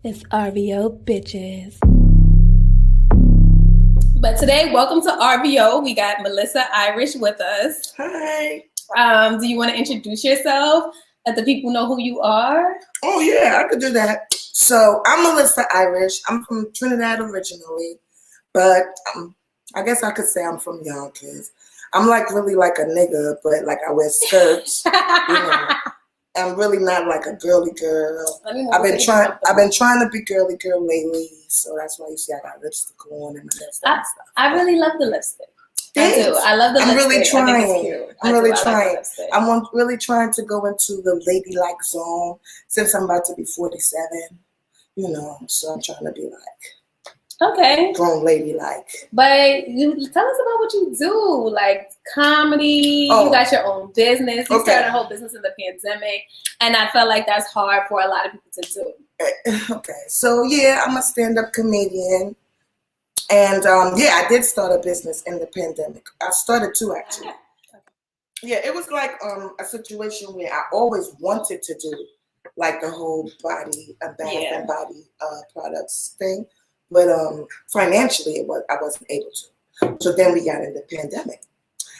It's RVO bitches. But today, welcome to RVO. We got Melissa Irish with us. Hi. Do you want to introduce yourself? Let the people know who you are. Oh, yeah, I could do that. So I'm Melissa Irish. I'm from Trinidad originally, but I guess I could say I'm from Yonkers. I'm like really like a nigga, but like I wear skirts. I'm really not like a girly girl. I've been trying to be girly girl lately, so that's why you see I got lipstick on and stuff. I really love the lipstick. Thanks. I do. I love the lipstick. Really trying. I'm really trying. I'm really trying to go into the ladylike zone since I'm about to be 47. So I'm trying to be like grown ladylike. But you tell us about what you do, like comedy. You got your own business. You started a whole business in the pandemic, and I felt like that's hard for a lot of people to do. Okay, so yeah, I'm a stand-up comedian. And I did start a business in the pandemic. I started two actually. Yeah, it was like a situation where I always wanted to do like the whole bath and body products thing, but financially I wasn't able to. So then we got in the pandemic,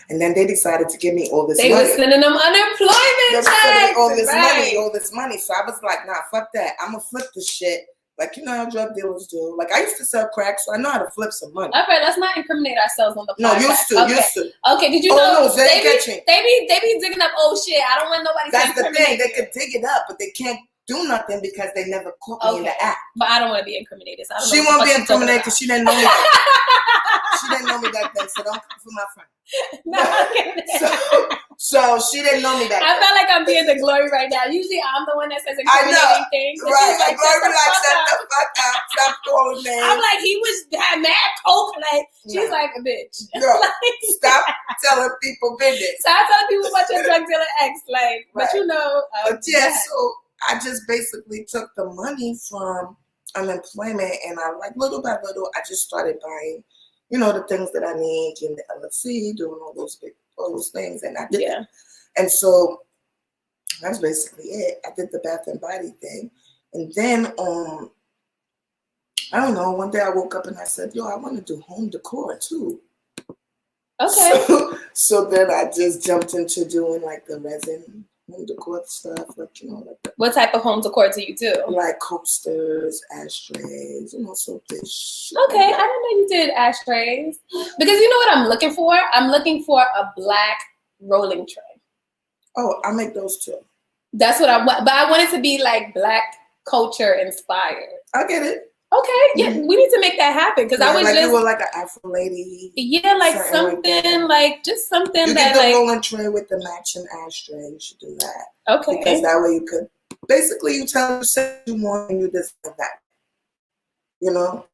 and then they decided to give me all this money. They were sending them unemployment checks. All this money. So I was like, nah, fuck that. I'm gonna flip this shit. Like, you know how drug dealers do. Like, I used to sell crack, so I know how to flip some money. All right, let's not incriminate ourselves on the podcast. No, used to. Okay, did you know no, they be digging up old shit. I don't want nobody to incriminate. That's the thing. They could dig it up, but they can't do nothing because they never caught me in the act. But I don't want to be incriminated. So she won't be incriminated because she didn't know me back. She didn't know me back then, so don't come for my friend. So she didn't know me back then. I felt like I'm being the Glory right now. Usually I'm the one that says incriminating things. Right. Like, Glory like, shut the fuck up. Stop calling me. I'm like, he had mad coke. Like, she's like a bitch. No, stop telling people business. Stop telling people about your drug dealer ex. Like, but you know. So I just basically took the money from unemployment, and I little by little, I just started buying, the things that I need, getting the LLC, doing all those things, and I did that. And so that's basically it. I did the bath and body thing, and then I don't know. One day I woke up and I said, "Yo, I want to do home decor too." Okay. So then I just jumped into doing like the resin home decor stuff, What type of home decor do you do? Like coasters, ashtrays, so this. Okay, I didn't know you did ashtrays. Because you know what I'm looking for? I'm looking for a black rolling tray. Oh, I make those too. That's what I want, but I want it to be like black culture inspired. I get it. Okay, yeah, we need to make that happen because I was like just you were like an Afro lady. Yeah, like something like just something you that get the rolling tray with the matching ashtray. You should do that. Okay, because that way you could basically you tell yourself you want and you just like that.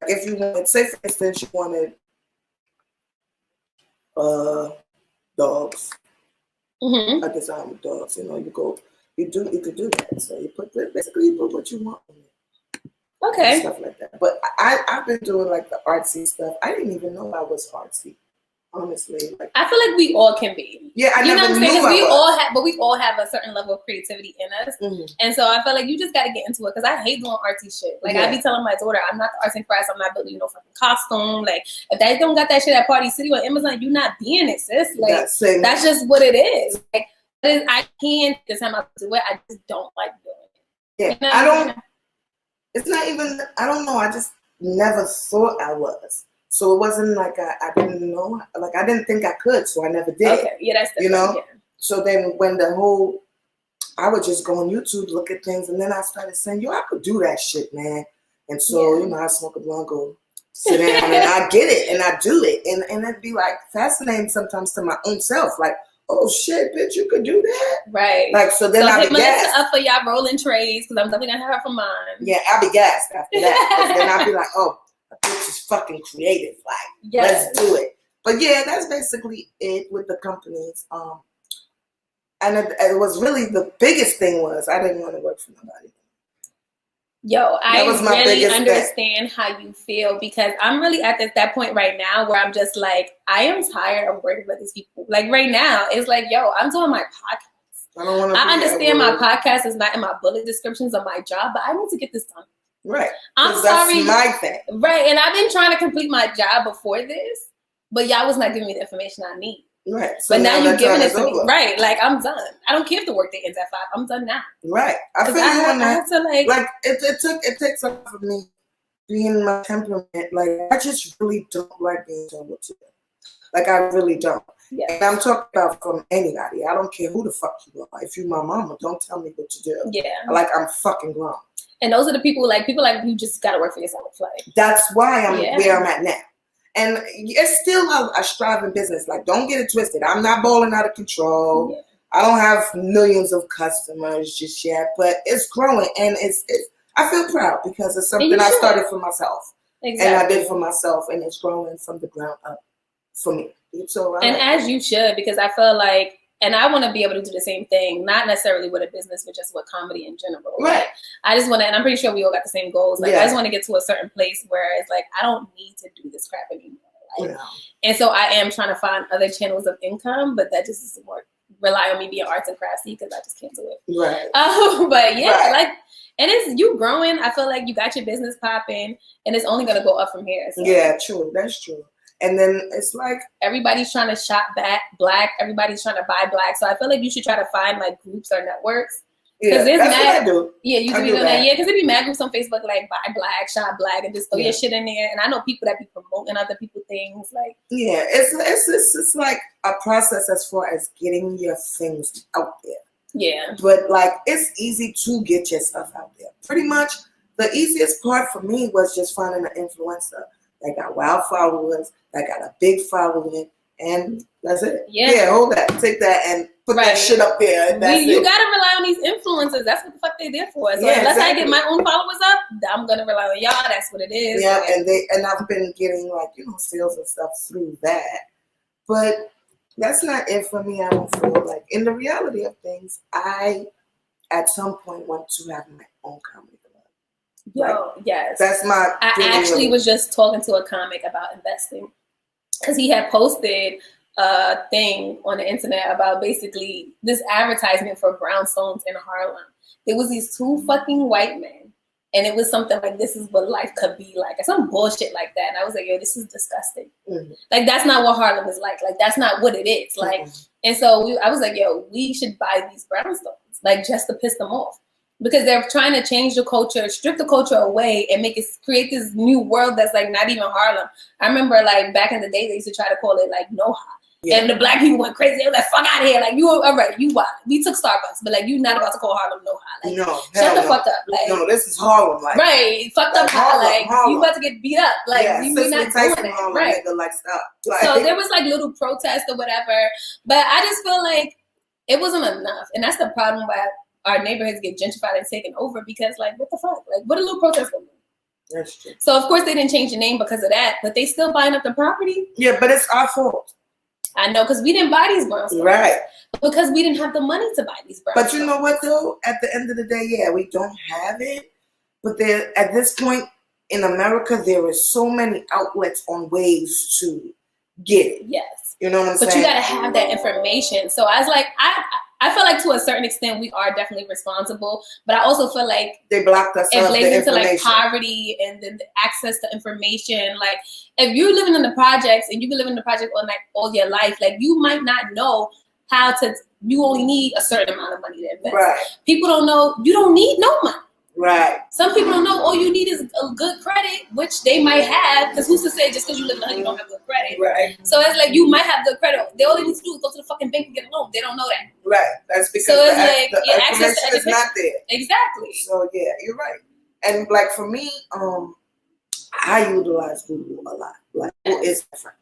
If you wanted, say for instance, you wanted dogs, a design with dogs. You could do that. So you put what you want on it. Okay. Stuff like that. But I've been doing like the artsy stuff. I didn't even know I was artsy, honestly. I feel like we all can be. Yeah, I never knew we all have a certain level of creativity in us. Mm-hmm. And so I feel like you just got to get into it because I hate doing artsy shit. Like I be telling my daughter, I'm not the arts and crafts. I'm not building no fucking costume. Like if they don't got that shit at Party City or Amazon, you not being it, sis. Like that's just what it is. Like I can't the time I do it. I just don't like doing it. Yeah, I don't. It's not even, I don't know, I just never thought I was. So it wasn't like I didn't know, like I didn't think I could, so I never did. Okay, yeah, that's different. Yeah. So then when I would just go on YouTube, look at things, and then I started saying, yo, I could do that shit, man. And so, I smoke a blunt, go sit down, and I get it, and I do it. And it'd be like fascinating sometimes to my own self, like, oh shit, bitch, you could do that? Right. Like, so then I'll be gassed. Up for y'all rolling trays, because I'm definitely going to have her for mine. Yeah, I'll be gassed after that. Then I'll be like, oh, a bitch is fucking creative. Like, let's do it. But yeah, that's basically it with the companies. And it was really, the biggest thing was, I didn't want to work for nobody. Yo, I really understand how you feel because I'm really at that point right now where I'm just like, I am tired of working with these people. Like right now, it's like, yo, I'm doing my podcast. I understand my podcast is not in my bullet descriptions of my job, but I need to get this done. Right. I'm sorry. That's my thing. Right. And I've been trying to complete my job before this, but y'all was not giving me the information I need. Right. So but now you're giving it to over. me. Right. Like, I'm done. I don't care if the work day ends at 5. I'm done now. Right. I feel you on that. I have to, like it takes something for me being my temperament. Like, I just really don't like being told what to do. Like, I really don't. Yeah. And I'm talking about from anybody. I don't care who the fuck you are. If you my mama, don't tell me what to do. Yeah. Like, I'm fucking grown. And those are the people like you just gotta work for yourself. Like, that's why I'm where I'm at now. And it's still a striving business. Like, don't get it twisted. I'm not balling out of control. Yeah. I don't have millions of customers just yet, but it's growing, and it's I feel proud because it's something I started for myself. Exactly. And I did for myself, and it's growing from the ground up for me. So as you should, because I feel like, and I want to be able to do the same thing, not necessarily with a business, but just with comedy in general. Right. Like, I just want to, and I'm pretty sure we all got the same goals. Like, I just want to get to a certain place where it's like, I don't need to do this crap anymore. Like, and so I am trying to find other channels of income, but that just doesn't work. Rely on me being arts and craftsy because I just can't do it. Right. But yeah, like, and it's you growing. I feel like you got your business popping, and it's only gonna go up from here. So. Yeah, true. That's true. And then it's like everybody's trying to shop back black. Everybody's trying to buy black. So I feel like you should try to find like groups or networks. Yeah, that's what I do. Yeah, you do that. Yeah, because there be mad groups on Facebook like buy black, shop black, and just throw your shit in there. And I know people that be promoting other people things like. Yeah, it's like a process as far as getting your things out there. Yeah. But like it's easy to get your stuff out there. Pretty much the easiest part for me was just finding an influencer that got wild followers, that got a big following, and that's it. Yeah, hold that, take that, and put that shit up there. And that's you gotta rely on these influencers. That's what the fuck they there for. So unless I get my own followers up, I'm gonna rely on y'all. That's what it is. Yeah, and I've been getting like sales and stuff through that, but that's not it for me. I don't feel like in the reality of things, I at some point want to have my own comedy. Yes. That's my. I actually was just talking to a comic about investing because he had posted a thing on the internet about basically this advertisement for brownstones in Harlem. There was these 2 fucking white men, and it was something like, "This is what life could be like," or some bullshit like that. And I was like, "Yo, this is disgusting. Mm-hmm. Like that's not what Harlem is like. Like that's not what it is. Like." Mm-hmm. And so I was like, "Yo, we should buy these brownstones, like just to piss them off." Because they're trying to change the culture, strip the culture away, and create this new world that's like not even Harlem. I remember like back in the day, they used to try to call it like NoHa. Yeah. And the black people went crazy. They were like, fuck out of here. Like, you all right, you wild. We took Starbucks, but like, you not about to call Harlem NoHa. Like, no, shut the fuck up. Like, no, this is Harlem. Like, right, fucked up. Harlem. You about to get beat up. Like, you not doing that. Right. Like, stop. Like, so there was like little protests or whatever. But I just feel like it wasn't enough. And that's the problem why our neighborhoods get gentrified and taken over because, like, what the fuck? Like, what a little protest gonna do? That's true. So, of course, they didn't change the name because of that, but they still buying up the property. Yeah, but it's our fault. I know, because we didn't buy these brownstones. Right. Because we didn't have the money to buy these brownstones. But you know what, though? At the end of the day, yeah, we don't have it. But there, at this point in America, there is so many outlets on ways to get it. Yes. You know what I'm saying? But you got to have that information. So I was like, I feel like to a certain extent we are definitely responsible, but I also feel like they blocked us. It plays into like poverty and then the access to information. Like if you're living in the projects and you've been living in the project all your life, like you might not know how to. You only need a certain amount of money to invest. Right. People don't know. You don't need no money. Right. Some people don't know all you need is a good credit, which they might have, because who's to say just because you live in the hood you don't have good credit. Right. So it's like you might have good credit. All they need to do is go to the fucking bank and get a loan. They don't know that. Right. That's because so it's like the access to is not there. Exactly. So yeah, you're right. And like for me, I utilize Google a lot. Like Google is different.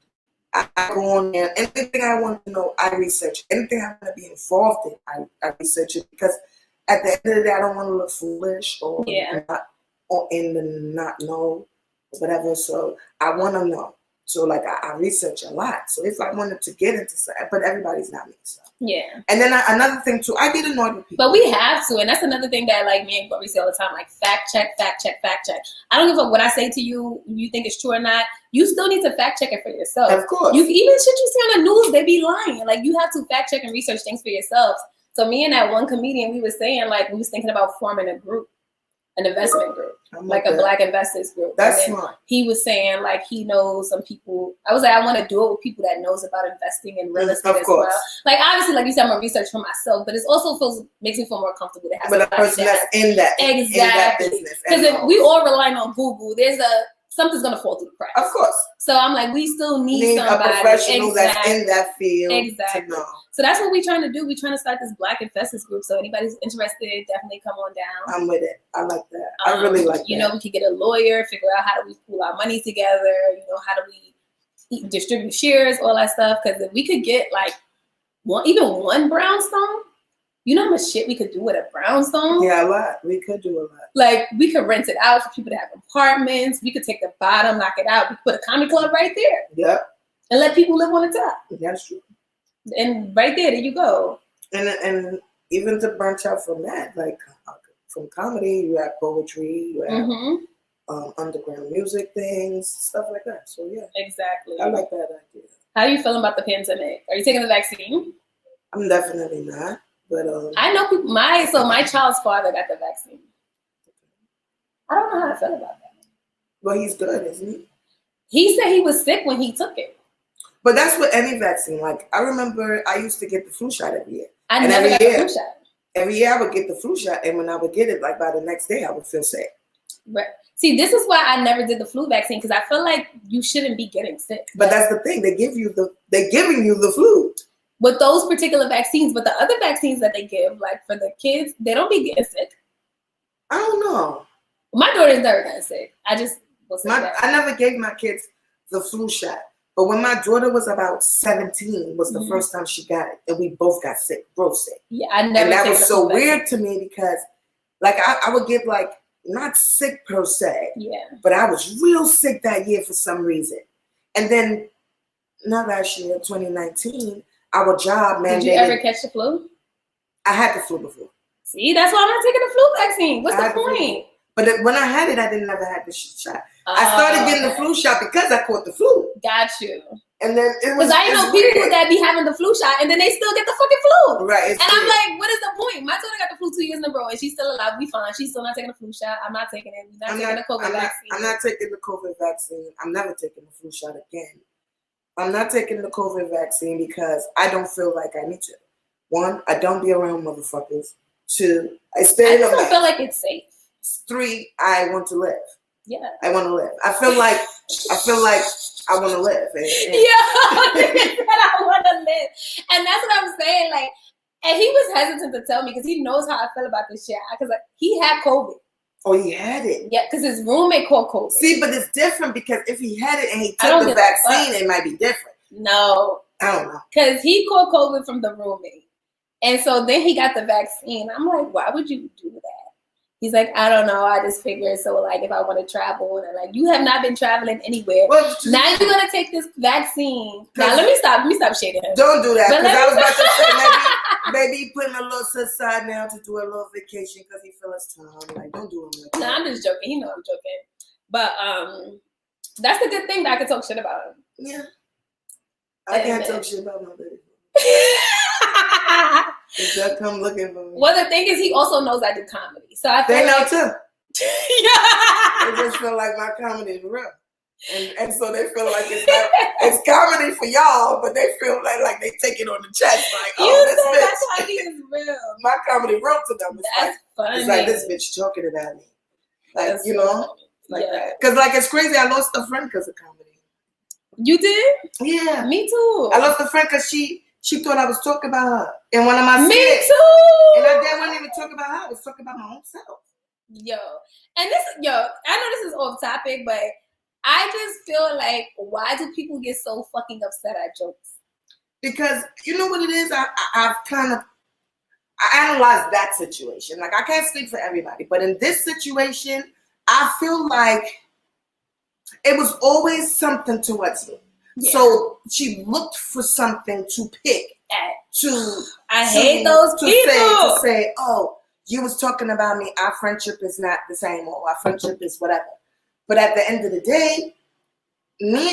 I go on there. Anything I want to know, I research. Anything I want to be involved in, I research it because at the end of the day, I don't want to look foolish or in the not know, whatever. So I want to know. So like I research a lot. So if I wanted to get into something, but everybody's not me. So. Yeah. And then another thing too, I get annoyed with people. But we have to, and that's another thing that like me and Corey say all the time, like fact check, fact check, fact check. I don't give a fuck what I say to you, you think it's true or not. You still need to fact check it for yourself. Of course. You even shit you see on the news, they be lying. Like you have to fact check and research things for yourselves. So me and that one comedian, we was saying like we was thinking about forming a group. an investment group, like that. a Black investors group. That's smart. He was saying like he knows some people. I was like, I want to do it with people that knows about investing in real estate as well. Like obviously, like you said, I'm gonna research for myself, but it also makes me feel more comfortable to have but a person that's in that business. Because if we all relying on Google, something's gonna fall through the cracks. Of course. So I'm like, we still need somebody, a professional that's in that field. Exactly. So that's what we're trying to do. We're trying to start this Black investors group. So anybody's interested, definitely come on down. I'm with it. I like that. I really like that. You know, we could get a lawyer, figure out how do we pool our money together. You know, how do we distribute shares, all that stuff. Because if we could get like even one brownstone, you know how much shit we could do with a brownstone? Yeah, a lot. We could do a lot. Like, we could rent it out for people to have apartments. We could take the bottom, knock it out. We could put a comedy club right there. Yep. And let people live on the top. That's true. And right there you go. And even to branch out from that, like from comedy, you have poetry, you have underground music things, stuff like that. So, yeah. Exactly. I like that idea. How are you feeling about the pandemic? Are you taking the vaccine? I'm definitely not. But I know people. My child's father got the vaccine. I don't know how I feel about that. Well, he's good, isn't he? He said he was sick when he took it. But that's with any vaccine. Like I remember, I used to get the flu shot every year. I never got the flu shot. Every year I would get the flu shot, and when I would get it, like by the next day, I would feel sick. Right. See, this is why I never did the flu vaccine because I feel like you shouldn't be getting sick. But that's the thing; they're giving you the flu. With those particular vaccines, but the other vaccines that they give, like for the kids, they don't be getting sick. I don't know. My daughter's never gotten sick. I just was I never gave my kids the flu shot. But when my daughter was about 17, was the first time she got it, and we both got sick, both sick. Yeah, I never. And that was so weird to me because, like, I would get like not sick per se, but I was real sick that year for some reason. And then, not last year, 2019. Our job mandated. Did you ever catch the flu? I had the flu before. See, that's why I'm not taking the flu vaccine. What's the point? But when I had it, I didn't never had the shot. I started getting the flu shot because I caught the flu. Got you. And then it was. Because I know people that be having the flu shot and then they still get the fucking flu. Right. And I'm like, what is the point? My daughter got the flu 2 years in a row and she's still alive. We fine. She's still not taking the flu shot. I'm not taking it. We're not taking the COVID vaccine. I'm not taking the COVID vaccine. I'm never taking the flu shot again. I'm not taking the COVID vaccine because I don't feel like I need to. 1, I don't be around motherfuckers. 2, I stay in a don't feel like it's safe. 3, I want to live. Yeah. I want to live. I feel like I want to live. I want to live. And that's what I'm saying. Like, and he was hesitant to tell me because he knows how I feel about this shit. Because like, he had COVID. Oh, he had it? Yeah, because his roommate caught COVID. See, but it's different because if he had it and he took the vaccine, it might be different. No. I don't know. Because he caught COVID from the roommate. And so then he got the vaccine. I'm like, why would you do that? He's like, I don't know. I just figured so like if I want to travel and like you have not been traveling anywhere. Well, now you're gonna take this vaccine. Now let me stop shading him. Don't do that because I was about to say maybe putting a little aside now to do a little vacation because he feels his time. Like don't do it. No, I'm just joking. He know I'm joking. But that's the good thing that I can talk shit about him. Yeah. I can't talk shit about my baby. They'll come looking for me. Well, the thing is, he also knows I do comedy, so I feel they know like, too. Yeah. They just feel like my comedy is real, and so they feel like it's comedy for y'all, but they feel like they take it on the chest, like my comedy is real. My comedy real to them. That's funny. It's like this bitch talking about me, like That's you know, like that. Because like it's crazy. I lost a friend because of comedy. You did? Yeah, me too. I lost a friend because she thought I was talking about her in one of my Me skits. too. And I wasn't even talking about her. I was talking about my own self. I know this is off topic, but I just feel like why do people get so fucking upset at jokes? Because you know what it is? I analyzed that situation. Like I can't speak for everybody, but in this situation, I feel like it was always something towards me. Yeah. So she looked for something to pick at. I hate those people. To say, oh, you was talking about me. Our friendship is not the same, or our friendship is whatever. But at the end of the day,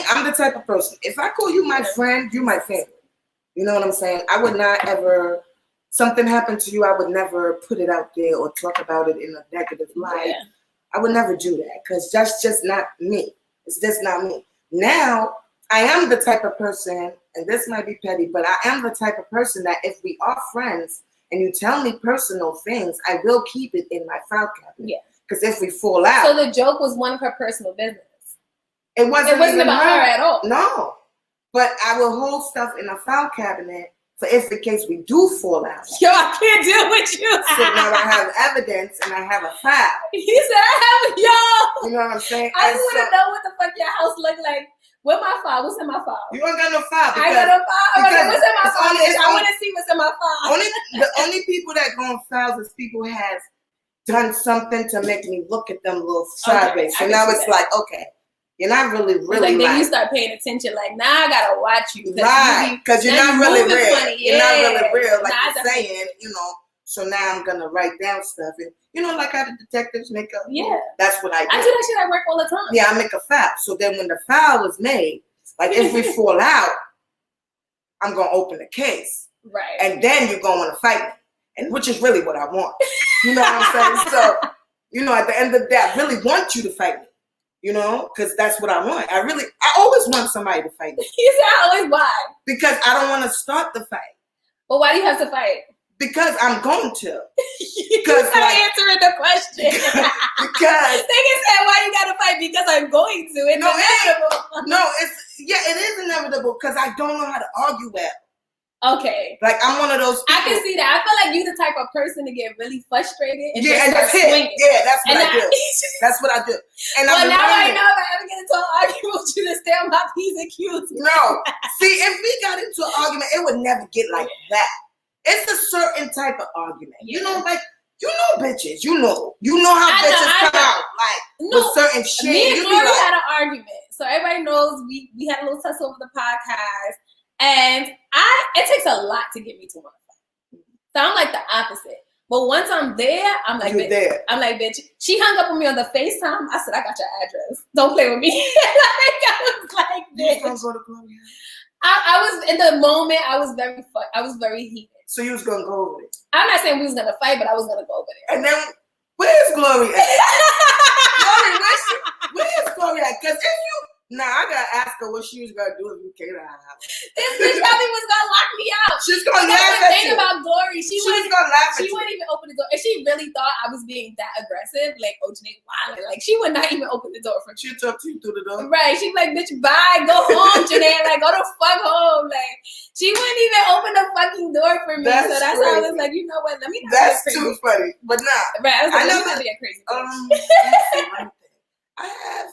I'm the type of person. If I call you my friend, you my family. You know what I'm saying? I would not ever something happened to you, I would never put it out there or talk about it in a negative light. Yeah. I would never do that because that's just not me. It's just not me. Now, I am the type of person, and this might be petty, but I am the type of person that if we are friends and you tell me personal things, I will keep it in my file cabinet. Yeah. Because if we fall out. So the joke was one of her personal business. It wasn't about her at all. No. But I will hold stuff in a file cabinet for if in case we do fall out. Yo, I can't deal with you. So now I have evidence and I have a file. He said, I have yo. You know what I'm saying? I just want to know what the fuck your house look like. Where my file? What's in my file? You ain't got no file. I got no file. What's in my file? I want to see what's in my file. The only people that go on files is people who has done something to make me look at them a little sideways. So now it's like, okay, you're not really like then you start paying attention. Like, now I gotta watch you, right? Because you're not really real. Funny. You're not really real, like nah, you're saying, you know. So now I'm gonna write down stuff, and you know, like how the detectives make a. Yeah, that's what I do. I do that shit at work all the time. Yeah, I make a file. So then when the file is made, like if we fall out, I'm gonna open the case, right? And then you're gonna want to fight me, and which is really what I want. You know what I'm saying? So, you know, at the end of the day, I really want you to fight me. You know, because that's what I want. I always want somebody to fight me. You say always why? Because I don't want to start the fight. But why do you have to fight? Because I'm going to. Because I'm answering the question. Because they can say why you gotta fight because I'm going to. It's inevitable. It is inevitable because I don't know how to argue well. Okay. Like I'm one of those people. I can see that. I feel like you're the type of person to get really frustrated and and just start swinging. Yeah, that's what I do. That's what I do. And well, now I know if I ever get into an argument with you to stay on my P's and Q's. No. See, if we got into an argument, it would never get like that. It's a certain type of argument. Yeah. You know, like, you know bitches. You know how bitches come out. Like, with certain shit. Me and Glory had an argument. So everybody knows we had a little tussle over the podcast. And it takes a lot to get me to want to fight. So I'm like the opposite. But once I'm there, I'm like, bitch. She hung up on me on the FaceTime. I said, I got your address. Don't play with me. I was like, bitch. You was gonna go to Glory? I was in the moment. I was very heated. So you was gonna go over it? I'm not saying we was gonna fight, but I was gonna go over there. And then where's Glory at? Where's Glory at? Because if you. Nah, I gotta ask her what she was gonna do if you came to her house. This bitch probably was gonna lock me out. She's gonna laugh at you. The thing about Glory, she was gonna laugh at you. She wouldn't even open the door. If she really thought I was being that aggressive, like, oh, Janae, wilding, like, she would not even open the door for me. She'd talk to you through the door. Right. She'd be like, bitch, bye, go home, Janae. Like, go the fuck home. Like, she wouldn't even open the fucking door for me. So that's how I was like, you know what? Let me not That's too funny. But nah. Right. I was like, be a crazy I have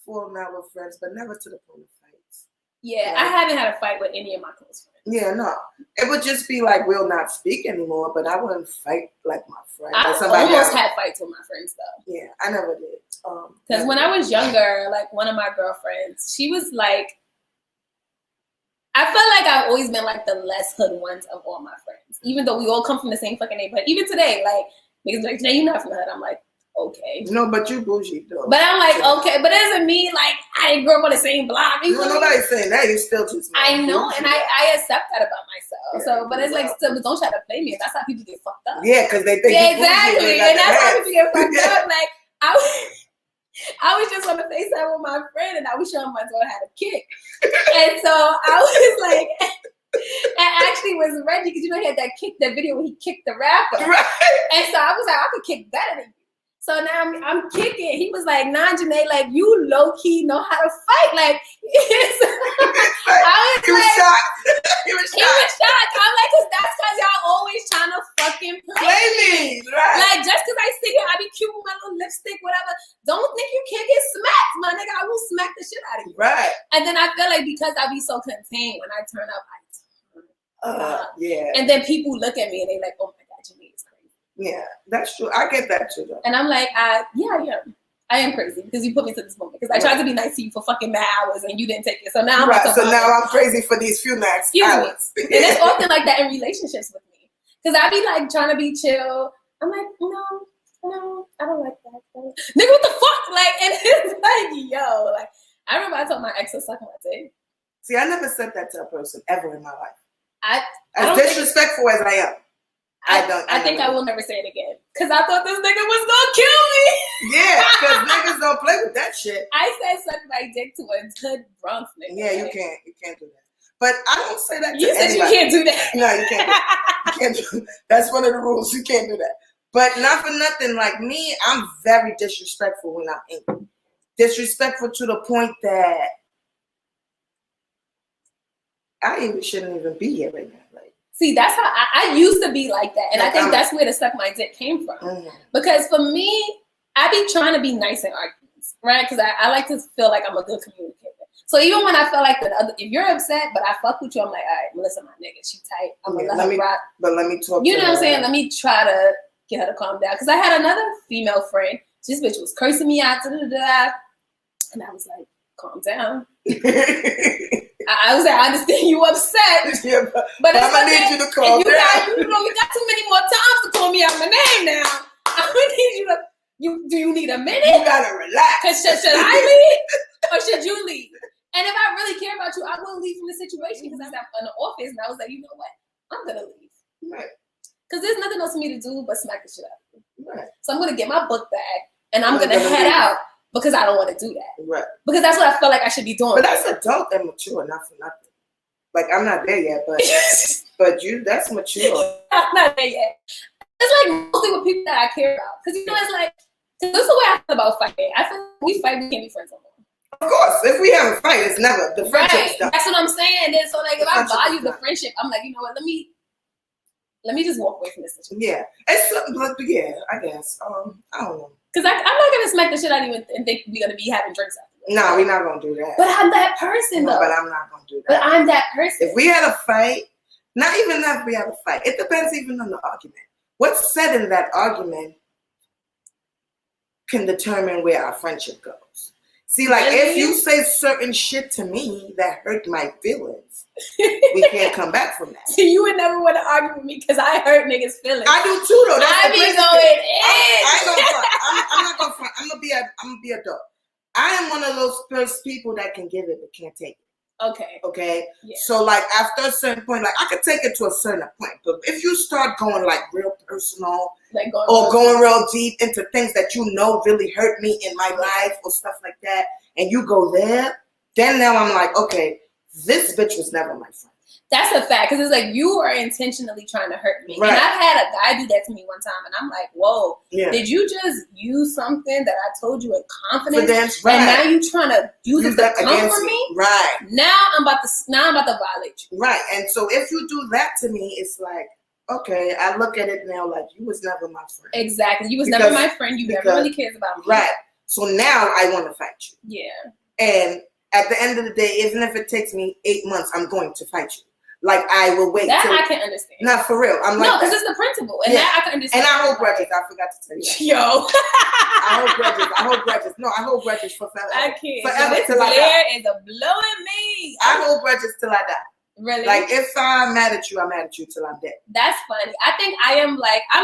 fallen out with friends, but never to the point of fights. Yeah, I haven't had a fight with any of my close friends. Yeah, no. It would just be like, we'll not speak anymore, but I wouldn't fight like my friend. I almost had fights with my friends, though. Yeah, I never did. Because when I was younger, like, one of my girlfriends, she was like, I feel like I've always been like the less hood ones of all my friends, even though we all come from the same fucking neighborhood. Even today, like, niggas like, Janae, you're not from the hood. I'm like, okay. No, but you bougie though. But I'm like, okay, but it doesn't mean like I didn't grow up on the same block. Nobody's saying that. You're still too small. I know, and I accept that about myself. Yeah, so, but it's like, still, don't try to play me. That's how people get fucked up. Yeah, because they think exactly, and that's how people get fucked up. Like I was just on the FaceTime with my friend, and I was showing my daughter how to kick, and so I was like. And actually was Reggie, because you know he had that video where he kicked the rapper. Right. And so I was like, I could kick better than you. So now I'm kicking. He was like, nah, Janae, like, you low-key know how to fight. Like, I was shocked. He was shocked. I'm like, because that's because y'all always trying to fucking play me. Right. Like, just because I sit here, I be cute with my little lipstick, whatever. Don't think you can't get smacked, my nigga. I will smack the shit out of you. Right. And then I feel like because I be so contained, when I turn up, yeah. And then people look at me and they like, oh my God, Janae is crazy. Yeah, that's true. I get that too, though. And I'm like, yeah. I am crazy because you put me to this moment. Because I tried to be nice to you for fucking mad hours and you didn't take it. So now I'm crazy for these few max hours. And it's often like that in relationships with me. Because I be like trying to be chill. I'm like, no, I don't like that. Nigga, what the fuck? Like, and it's like, yo, like, I remember I told my ex to suck my dick. See, I never said that to a person ever in my life. I as disrespectful as I am. I think I will never say it again. Because I thought this nigga was going to kill me. Yeah, because niggas don't play with that shit. I said suck my dick to a good Bronx nigga. Yeah, you can't. You can't do that. But I don't say that to You said anybody. you can't do that. No, you can't do that. You can't do, that's one of the rules. You can't do that. But not for nothing. Like me, I'm very disrespectful when I'm angry. Disrespectful to the point that I shouldn't even be here right now. Like, see, that's how I used to be like that. And I think that's where the suck my dick came from. Mm-hmm. Because for me, I be trying to be nice in arguments, right? Because I like to feel like I'm a good communicator. So even when I feel like if you're upset, but I fuck with you, I'm like, all right, Melissa, my nigga, she tight. I'm gonna let her rock. But let me talk. You know what I'm saying? Let me try to get her to calm down. Because I had another female friend. This bitch was cursing me out, and I was like, calm down. I was like, I understand you upset, yeah, but I'm gonna need you to calm down. You got too many more times to call me out my name now. I'm gonna need you to. Do you need a minute? You gotta relax. Cause should I leave or should you leave? And if I really care about you, I will leave from the situation because I was in the office and I was like, you know what? I'm gonna leave. Right. Because there's nothing else for me to do but smack the shit out of you. Right. So I'm gonna get my book bag and I'm gonna head out because I don't want to do that. Right. Because that's what I feel like I should be doing. But that's adult and mature, not for nothing. Like I'm not there yet, but that's mature. I'm not there yet. It's like mostly with people that I care about. Because it's like, this is the way I feel about fighting. I feel like we fight, we can't be friends no more. Of course, if we have a fight, it's never the friendship's done. That's what I'm saying. Then so like if I value the friendship, I'm like, you know what? Let me just walk away from this situation. Yeah, it's something. But yeah, I guess. I don't know. Because I'm not gonna smack the shit out of you and think we're gonna be having drinks after. No, we're not gonna do that. But I'm that person though. But I'm not gonna do that. But I'm that person. If we had a fight, not even if we had a fight, it depends even on the argument. What's said in that argument can determine where our friendship goes. See, like if you say certain shit to me that hurt my feelings, we can't come back from that. So you would never want to argue with me because I hurt niggas' feelings. I do too, though. That's I be going in. I ain't gonna front. I'm not gonna front. I'm gonna be a dog. I am one of those first people that can give it but can't take it. Okay. Yeah. So like after a certain point, like I could take it to a certain point, but if you start going like real personal, like going real deep into things that you know really hurt me in my life or stuff like that, and you go there, then now I'm like, okay, this bitch was never my friend. That's a fact, because it's like you are intentionally trying to hurt me. Right. And I've had a guy do that to me one time, and I'm like, whoa, did you just use something that I told you in confidence, right. And now you trying to use it to comfort me? Right. Now I'm about to violate you. Right. And so if you do that to me, it's like, okay, I look at it now like you was never my friend. Exactly. You was never my friend. You never really cares about me. Right. So now I want to fight you. Yeah. And at the end of the day, even if it takes me 8 months, I'm going to fight you. Like I will wait. That I can understand. Not for real. I'm like no, because it's the principle, and that I can understand. And I hold grudges. I forgot to tell you that. Yo, I hold grudges. No, I hold grudges for forever. I can't. Forever so till I die. Is a blowing me. I hold grudges till I die. Really? Like if I'm mad at you till I'm dead. That's funny. I think I'm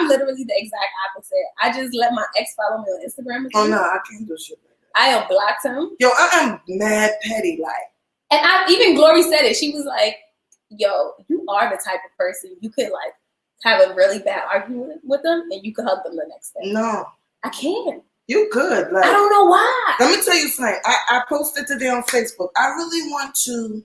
literally the exact opposite. I just let my ex follow me on Instagram again. Oh no, I can't do shit like that. I unblocked him. Yo, I am mad petty, like. And even Glory said it. She was like, yo, you are the type of person you could like have a really bad argument with them and you could hug them the next day. No. I can't. You could. Like, I don't know why. Let me tell you something. I posted today on Facebook. I really want to,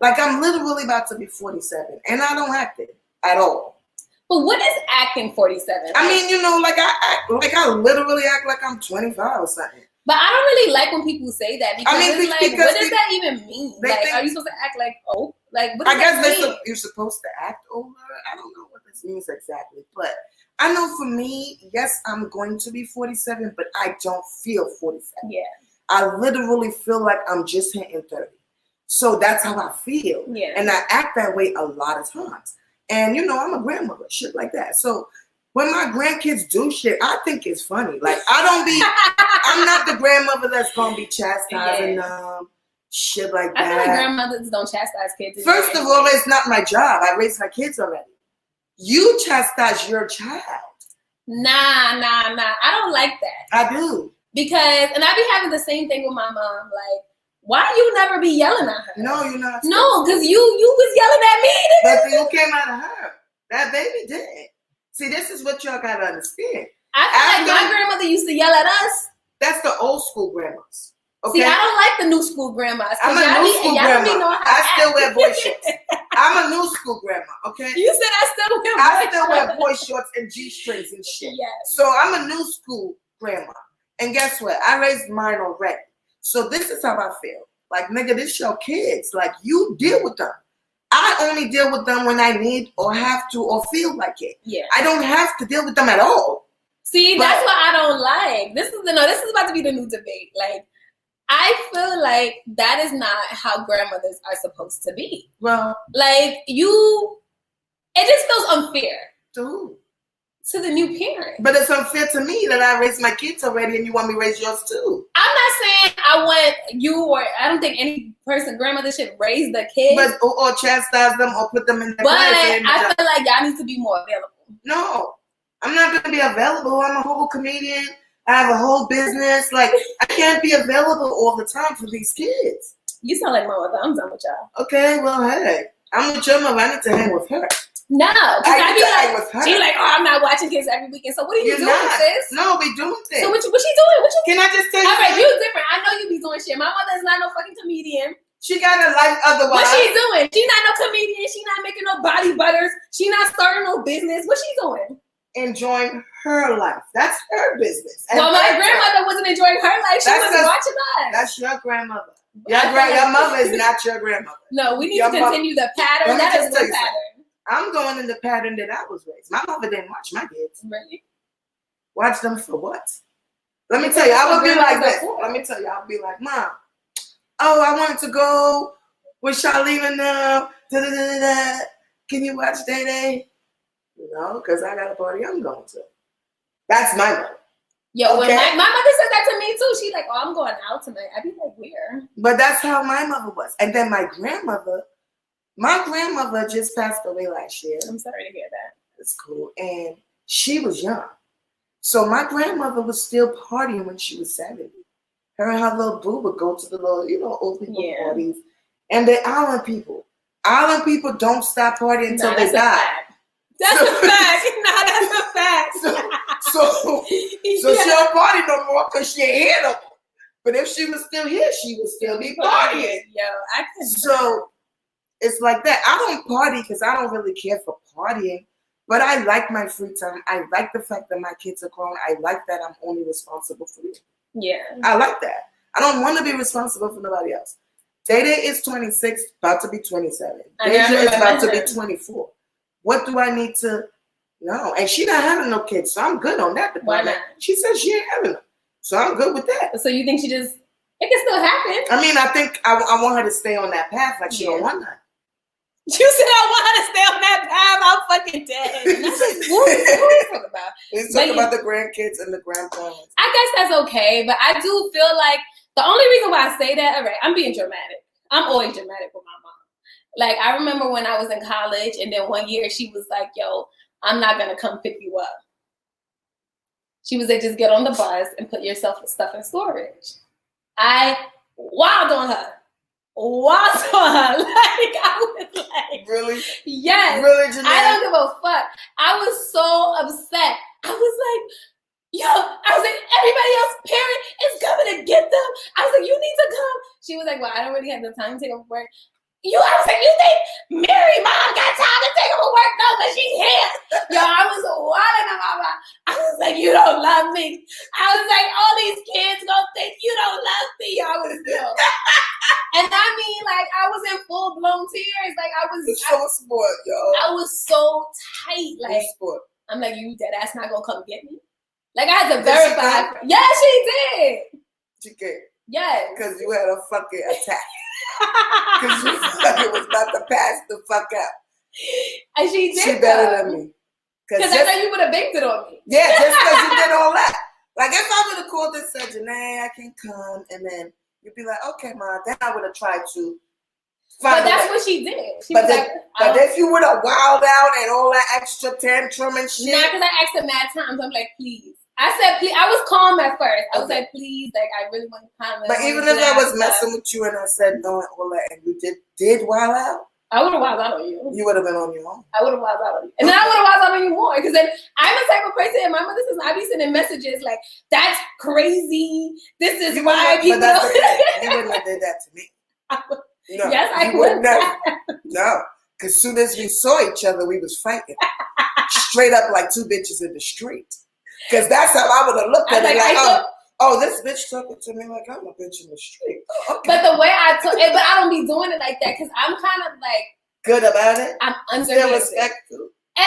like I'm literally about to be 47 and I don't act it at all. But what is acting 47? I mean, you know, like I literally act like I'm 25 or something. But I don't really like when people say that because it's like, what does that even mean? Like, are you supposed to act like old? Like, what does that mean? You're supposed to act older. I don't know what this means exactly, but I know for me, yes, I'm going to be 47, but I don't feel 47. Yeah, I literally feel like I'm just hitting 30. So that's how I feel. Yeah, and I act that way a lot of times. And you know, I'm a grandmother, shit like that. So when my grandkids do shit, I think it's funny. Like I'm not the grandmother that's gonna be chastising them, shit like that. I feel like grandmothers don't chastise kids. First of all, it's not my job. I raised my kids already. You chastise your child. Nah. I don't like that. I do. Because, and I be having the same thing with my mom. Like, why you never be yelling at her? No, you're not. No, because you was yelling at me. But you came out of her. That baby did. See, this is what y'all gotta understand. I feel like my grandmother used to yell at us. That's the old school grandmas. Okay? See, I don't like the new school grandmas. I'm a new school grandma. I still wear boy shorts. I'm a new school grandma, okay? You said I still wear boy shorts and G-strings and shit. Yes. So I'm a new school grandma. And guess what? I raised mine already. So this is how I feel. Like, nigga, this your kids. Like, you deal with them. I only deal with them when I need or have to or feel like it. Yeah. I don't have to deal with them at all. See, that's what I don't like. This is about to be the new debate. Like, I feel like that is not how grandmothers are supposed to be. Well, like it just feels unfair. To who? To the new parent. But it's unfair to me that I raised my kids already and you want me to raise yours too. I'm not saying I want you or I don't think any grandmother should raise the kids. But or chastise them or put them in their place. But I feel like y'all need to be more available. No, I'm not going to be available. I'm a whole comedian. I have a whole business. Like, I can't be available all the time for these kids. You sound like my mother. I'm done with y'all. Okay, well, hey, I'm with your mother. I need to hang with her. No, because I be like, with her. She's like, oh, I'm not watching kids every weekend. So what are you doing, sis? No, we doing things. So what she doing? Can I just tell you? All right, you different. I know you be doing shit. My mother is not no fucking comedian. She got a life otherwise. What she doing? She not no comedian. She not making no body butters. She not starting no business. What she doing? Enjoying her life. That's her business. And well, my grandmother wasn't enjoying her life. She was watching us. That's your grandmother. Your mother is not your grandmother. No, we need to continue the pattern. That is the pattern. I'm going in the pattern that I was raised. My mother didn't watch my kids. Really? Watch them for what? Let me tell you, I would be like this. Let me tell you, I'll be like, Mom, I wanted to go with Charlene now. Can you watch Day Day? No, because I got a party I'm going to. That's my mother. Yo, when my mother said that to me too, she's like, oh, I'm going out tonight. I'd be like, where? But that's how my mother was. And then my grandmother just passed away last year. I'm sorry to hear that. It's cool. And she was young. So my grandmother was still partying when she was 70. Her and her little boo would go to the little, old people parties. And the island people don't stop partying until they die. That's a fact. No, that's a fact. So she don't party no more because she ain't here no more. But if she was still here, she would still be partying. Yo, I can. So it's like that. I don't party because I don't really care for partying. But I like my free time. I like the fact that my kids are grown. I like that I'm only responsible for you. Yeah. I like that. I don't want to be responsible for nobody else. Day Day is 26, about to be 27. Deja is about to be 24. What do I need to know? And she not having no kids, so I'm good on that department. Why not? She says she ain't having them. So I'm good with that. So you think it can still happen? I mean, I think I want her to stay on that path like she don't want that. You said I want her to stay on that path. I'm fucking dead. What are you talking about? Let's talk about the grandkids and the grandparents. I guess that's okay, but I do feel like the only reason why I say that, all right, I'm being dramatic. I'm always dramatic with my mom. Like, I remember when I was in college, and then one year she was like, yo, I'm not going to come pick you up. She was like, just get on the bus and put yourself stuff in storage. I wowed on her. Like, I was like, really? Yes. Really, Janelle? I don't give a fuck. I was so upset. I was like, everybody else's parent is coming to get them. I was like, you need to come. She was like, well, I don't really have the time to take them to work. I was like, you think Mary mom got time to take them to work? No, because she's here. Yo, I was wilding on my mom. I was like, you don't love me. I was like, all these kids gonna think you don't love me. Yo, I was ill. And I mean, like, I was in full blown tears. Like, I was so sport, yo. I was so tight. Like, I'm like, you dead ass not gonna come get me? Like, I had to verify. Yeah, she did. She did. Yes. Because you had a fucking attack. Because you was about to pass the fuck out. And she did. She better than me. Because I know you would have baked it on me. Yeah, just because you did all that. Like, if I would have called and said, Janae, I can come, and then you'd be like, okay, Mom, then I would have tried to find But that's what she did. She but was then, like, but if you would have wilded out and all that extra tantrum and shit. Nah, because I asked her mad times. I'm like, please. I said, please. I was calm at first. I was like, please, like, I really want to comment. But even if I was messing with you and I said no and all that, and you did wild out. I would have wild out on you. You would have been on your own. I would have wild out on you. And then I would have wild out on you more. Because then I'm the type of person, and my mother says, I be sending messages like, that's crazy. This is why people... But that's okay. You wouldn't have did that to me. No, yes, I would. No. Because soon as we saw each other, we was fighting. Straight up like two bitches in the street. Because that's how I would have looked at it. Like, oh, this bitch talking to me like I'm a bitch in the street. Oh, okay. But the way I talk, but I don't be doing it like that because I'm kind of like good about it. I'm still respectful. And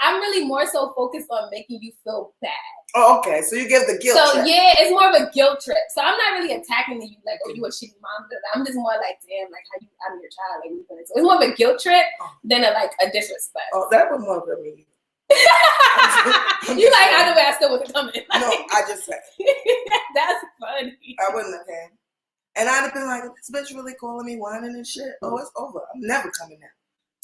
I'm really more so focused on making you feel bad. Oh, okay. So you give the guilt trip. Yeah, it's more of a guilt trip. So I'm not really attacking you like, oh, you a shitty mom. I'm just more like, damn, like how I'm your child. Like, so it's more of a guilt trip than a disrespect. Oh, that would more than me. You like either way I still wasn't coming. Like, no, I just said that's funny. I wouldn't have came. And I'd have been like, this bitch really calling me whining and shit. Oh, it's over. I'm never coming out.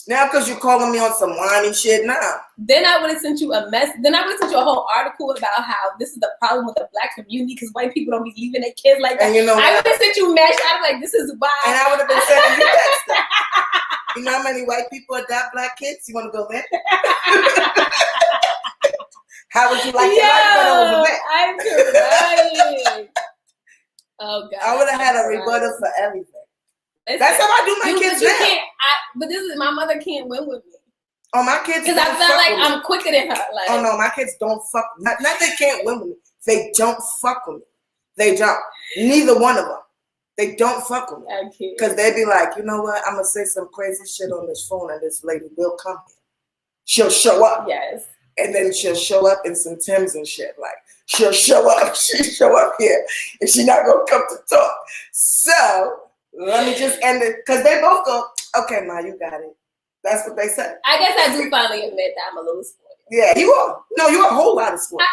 Now because you're calling me on some whiny shit now. Then I would have sent you a mess. Then I would have sent you a whole article about how this is the problem with the black community because white people don't be leaving their kids like that. And you know I would have sent you mesh. I was like, this is why. And I would have been sending you that stuff. You know how many white people adopt black kids? You want to go there? How would you like your life better over there? I'm crying. Oh God. I would have had a rebuttal for everything. That's how I do my kids now. But this is my mother can't win with me. Oh, my kids. Because I feel like I'm quicker than her. Like, oh no, my kids don't fuck. Not they can't win with me. They don't fuck with me. They don't. Neither one of them. They don't fuck with me. Because they be like, you know what? I'm gonna say some crazy shit on this phone, and this lady will come here. She'll show up. Yes. And then she'll show up in some Timbs and shit. Like she'll show up here, and she's not gonna come to talk. So let me just end it because they both go, okay, Ma, you got it. That's what they said. I guess I do finally admit that I'm a little spoiled. Yeah, you are. No, you're a whole lot of spoiled.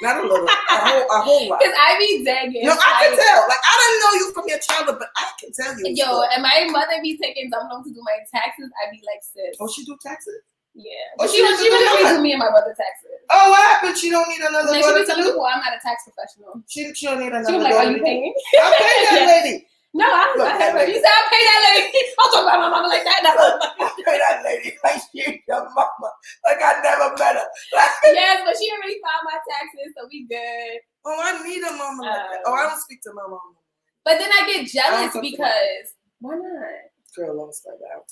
Not a little, a whole lot. Because I be zagging. No, I can tell. Like I didn't know you from your childhood, but I can tell you. Yo, and my mother be taking dumb to do my taxes. I be like, sis. Oh, she do taxes? Yeah. But she really do me and my brother taxes. Oh, what happened? She don't need another like, brother to do? Well, I'm not a tax professional. She don't need another. She was like, are you paying? I'll pay that lady. No, I you said I'll pay that lady. I'll talk about my mama like that. I'll pay that lady like she your mama. Like I never met her. Yes, but she already filed my taxes, so we good. Oh, I need a mama like that. Oh, I don't speak to my mama. But then I get jealous because why not? Girl, don't start out.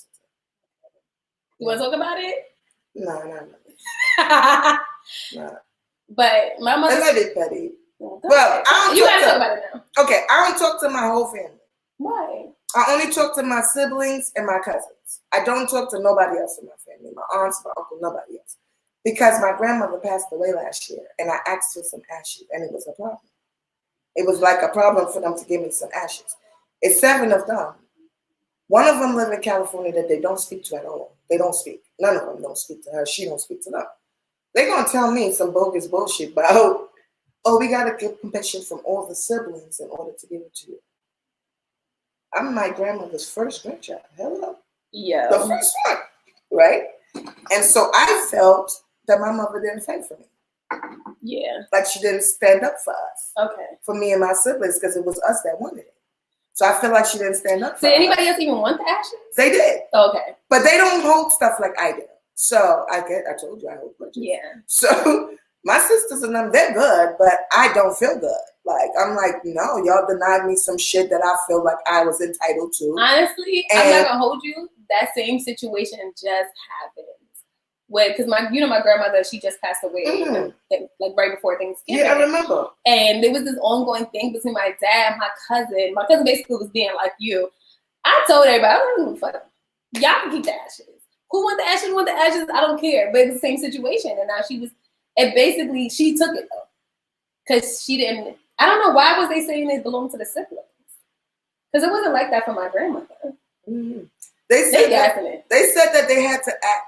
You want to talk about it? No. But my mother. That might be petty. Well, I don't. You gotta talk about it now. Okay, I don't talk to my whole family. Why? I only talk to my siblings and my cousins. I don't talk to nobody else in my family. My aunts, my uncle, nobody else. Because my grandmother passed away last year, and I asked for some ashes, and it was a problem. It was like a problem for them to give me some ashes. It's 7 of them. One of them live in California that they don't speak to at all. They don't speak. None of them don't speak to her. She don't speak to them. They're going to tell me some bogus bullshit about, oh, we got to get permission from all the siblings in order to give it to you. I'm my grandmother's first grandchild. Hello. Yeah. The first one, right? And so I felt that my mother didn't fight for me. Yeah. Like she didn't stand up for us. Okay. For me and my siblings, because it was us that wanted it. So I feel like she didn't stand up for us. Did anybody else even want the ashes? They did. Okay. But they don't hold stuff like I did. So I told you I hold grudges. Yeah. So my sisters and them, they're good, but I don't feel good. Like, I'm like, no, y'all denied me some shit that I feel like I was entitled to. Honestly, I'm not gonna hold you. That same situation just happened. Because my grandmother, she just passed away, like right before Thanksgiving. Yeah, I remember. And there was this ongoing thing between my dad and my cousin. My cousin basically was being like you. I told everybody, I don't give a fuck. Y'all can keep the ashes. Who want the ashes? Who want the ashes? I don't care. But it's the same situation. And now she took it though. Because she didn't, I don't know, why was they saying they belong to the siblings? Because it wasn't like that for my grandmother. Mm-hmm. They said that they had to act,